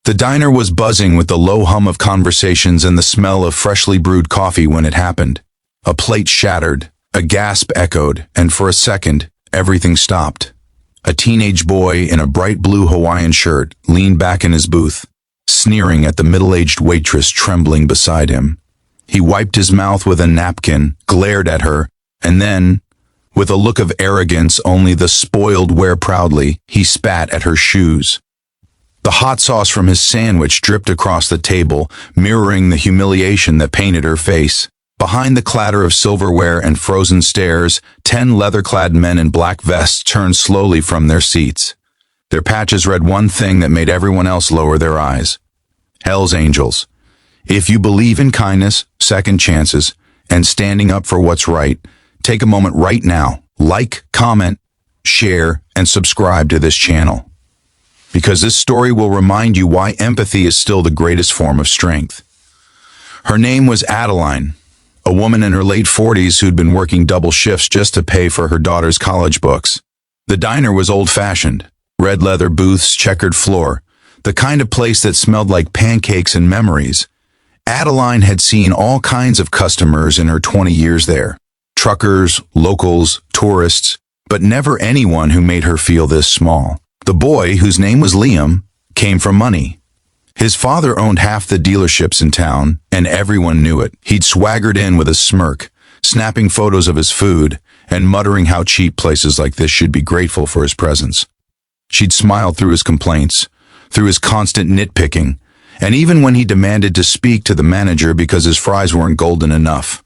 The diner was buzzing with the low hum of conversations and the smell of freshly brewed coffee when it happened. A plate shattered, a gasp echoed, and for a second, everything stopped. A teenage boy in a bright blue Hawaiian shirt leaned back in his booth, sneering at the middle-aged waitress trembling beside him. He wiped his mouth with a napkin, glared at her, and then, with a look of arrogance only the spoiled wear proudly, he spat at her shoes. The hot sauce from his sandwich dripped across the table, mirroring the humiliation that painted her face. Behind the clatter of silverware and frozen stares, 10 leather-clad men in black vests turned slowly from their seats. Their patches read one thing that made everyone else lower their eyes. Hell's Angels. If you believe in kindness, second chances, and standing up for what's right, take a moment right now, like, comment, share, and subscribe to this channel. Because this story will remind you why empathy is still the greatest form of strength. Her name was Adeline, a woman in her late 40s who'd been working double shifts just to pay for her daughter's college books. The diner was old-fashioned, red leather booths, checkered floor, the kind of place that smelled like pancakes and memories. Adeline had seen all kinds of customers in her 20 years there. Truckers, locals, tourists, but never anyone who made her feel this small. The boy, whose name was Liam, came from money. His father owned half the dealerships in town, and everyone knew it. He'd swaggered in with a smirk, snapping photos of his food, and muttering how cheap places like this should be grateful for his presence. She'd smiled through his complaints, through his constant nitpicking, and even when he demanded to speak to the manager because his fries weren't golden enough.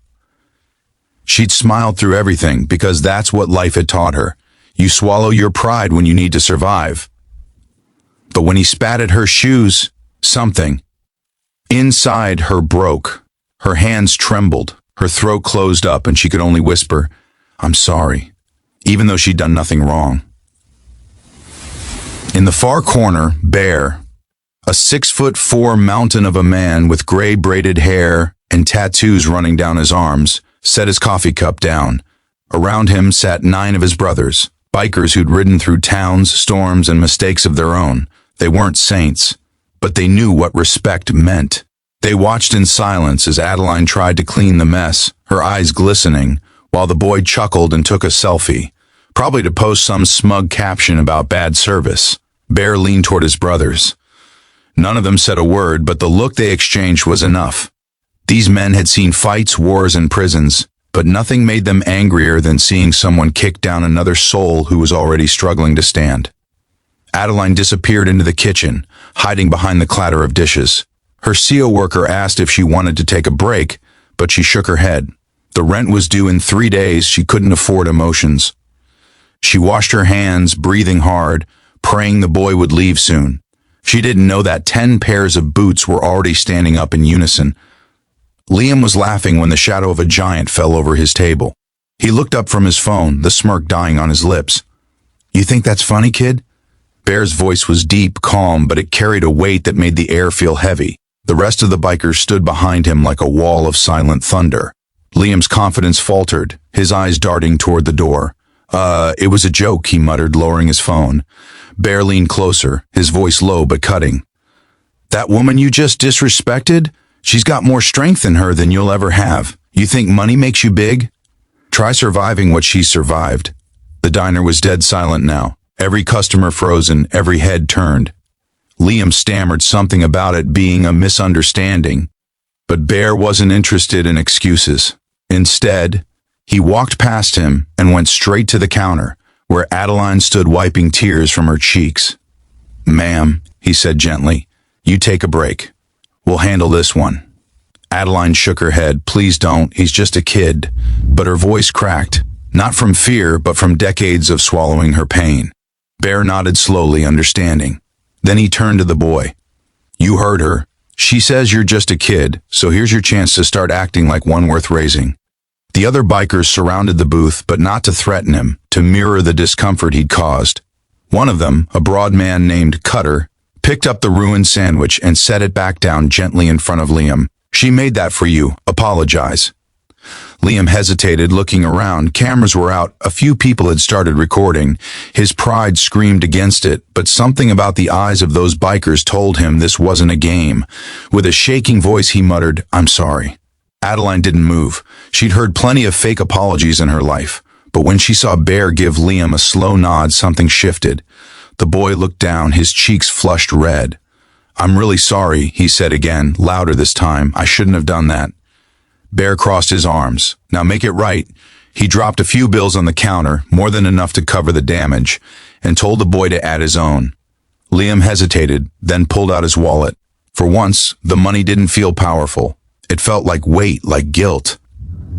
She'd smiled through everything because that's what life had taught her. You swallow your pride when you need to survive. But when he spat at her shoes, something inside her broke. Her hands trembled, her throat closed up, and she could only whisper, "I'm sorry," even though she'd done nothing wrong. In the far corner, Bear, a 6'4" mountain of a man with gray braided hair and tattoos running down his arms, set his coffee cup down. Around him sat 9 of his brothers, bikers who'd ridden through towns, storms, and mistakes of their own. They weren't saints, but they knew what respect meant. They watched in silence as Adeline tried to clean the mess, her eyes glistening, while the boy chuckled and took a selfie, probably to post some smug caption about bad service. Bear leaned toward his brothers. None of them said a word, but the look they exchanged was enough. These men had seen fights, wars, and prisons, but nothing made them angrier than seeing someone kick down another soul who was already struggling to stand. Adeline disappeared into the kitchen, hiding behind the clatter of dishes. Her CO worker asked if she wanted to take a break, but she shook her head. The rent was due in 3 days. She couldn't afford emotions. She washed her hands, breathing hard, praying the boy would leave soon. She didn't know that 10 pairs of boots were already standing up in unison. Liam was laughing when the shadow of a giant fell over his table. He looked up from his phone, the smirk dying on his lips. "You think that's funny, kid?" Bear's voice was deep, calm, but it carried a weight that made the air feel heavy. The rest of the bikers stood behind him like a wall of silent thunder. Liam's confidence faltered, his eyes darting toward the door. It was a joke," he muttered, lowering his phone. Bear leaned closer, his voice low but cutting. "That woman you just disrespected? She's got more strength in her than you'll ever have. You think money makes you big? Try surviving what she survived." The diner was dead silent now, every customer frozen, every head turned. Liam stammered something about it being a misunderstanding, but Bear wasn't interested in excuses. Instead, he walked past him and went straight to the counter, where Adeline stood wiping tears from her cheeks. "Ma'am," he said gently, "you take a break. We'll handle this one." Adeline shook her head. "Please don't, he's just a kid." But her voice cracked, not from fear, but from decades of swallowing her pain. Bear nodded slowly, understanding. Then he turned to the boy. "You heard her. She says you're just a kid, so here's your chance to start acting like one worth raising." The other bikers surrounded the booth, but not to threaten him, to mirror the discomfort he'd caused. One of them, a broad man named Cutter, picked up the ruined sandwich and set it back down gently in front of Liam. "She made that for you. Apologize." Liam hesitated, looking around. Cameras were out. A few people had started recording. His pride screamed against it, but something about the eyes of those bikers told him this wasn't a game. With a shaking voice, he muttered, "I'm sorry." Adeline didn't move. She'd heard plenty of fake apologies in her life, but when she saw Bear give Liam a slow nod, something shifted. The boy looked down, his cheeks flushed red. "I'm really sorry," he said again, louder this time. "I shouldn't have done that." Bear crossed his arms. "Now make it right." He dropped a few bills on the counter, more than enough to cover the damage, and told the boy to add his own. Liam hesitated, then pulled out his wallet. For once, the money didn't feel powerful. It felt like weight, like guilt.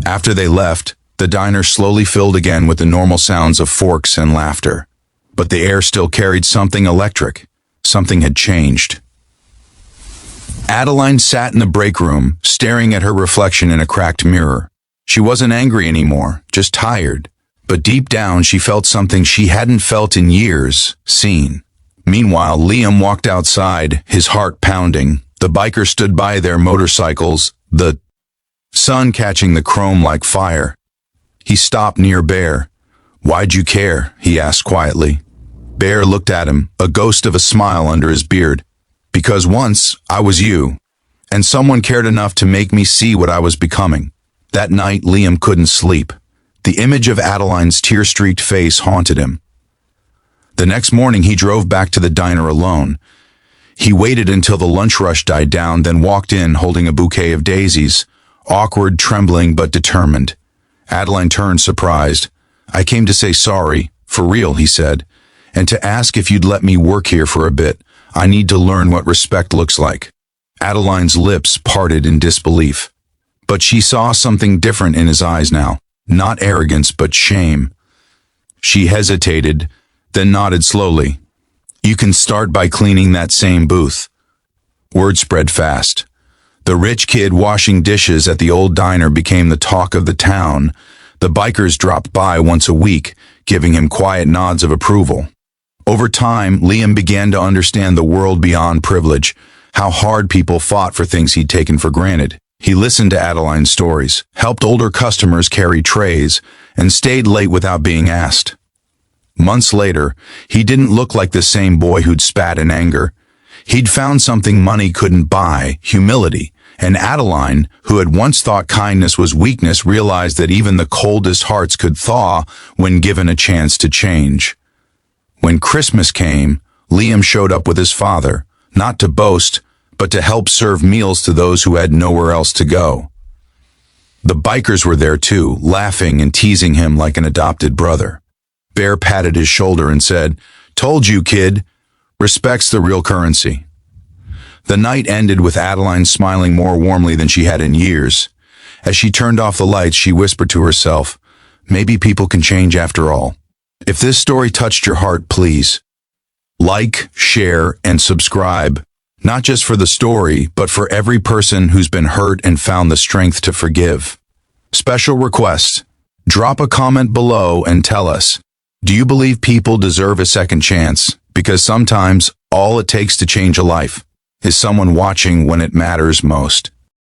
After they left, the diner slowly filled again with the normal sounds of forks and laughter. But the air still carried something electric. Something had changed. Adeline sat in the break room, staring at her reflection in a cracked mirror. She wasn't angry anymore, just tired. But deep down, she felt something she hadn't felt in years, seen. Meanwhile, Liam walked outside, his heart pounding. The bikers stood by their motorcycles, the sun catching the chrome like fire. He stopped near Bear. "Why'd you care?" he asked quietly. Bear looked at him, a ghost of a smile under his beard. "Because once, I was you, and someone cared enough to make me see what I was becoming." That night, Liam couldn't sleep. The image of Adeline's tear-streaked face haunted him. The next morning, he drove back to the diner alone. He waited until the lunch rush died down, then walked in holding a bouquet of daisies, awkward, trembling, but determined. Adeline turned, surprised. "I came to say sorry, for real," he said, "and to ask if you'd let me work here for a bit. I need to learn what respect looks like." Adeline's lips parted in disbelief. But she saw something different in his eyes now. Not arrogance, but shame. She hesitated, then nodded slowly. "You can start by cleaning that same booth." Word spread fast. The rich kid washing dishes at the old diner became the talk of the town. The bikers dropped by once a week, giving him quiet nods of approval. Over time, Liam began to understand the world beyond privilege, how hard people fought for things he'd taken for granted. He listened to Adeline's stories, helped older customers carry trays, and stayed late without being asked. Months later, he didn't look like the same boy who'd spat in anger. He'd found something money couldn't buy, humility, and Adeline, who had once thought kindness was weakness, realized that even the coldest hearts could thaw when given a chance to change. When Christmas came, Liam showed up with his father, not to boast, but to help serve meals to those who had nowhere else to go. The bikers were there too, laughing and teasing him like an adopted brother. Bear patted his shoulder and said, "Told you, kid. Respect's the real currency." The night ended with Adeline smiling more warmly than she had in years. As she turned off the lights, she whispered to herself, "Maybe people can change after all." If this story touched your heart, please like, share, and subscribe. Not just for the story, but for every person who's been hurt and found the strength to forgive. Special request: drop a comment below and tell us, do you believe people deserve a second chance? Because sometimes all it takes to change a life is someone watching when it matters most.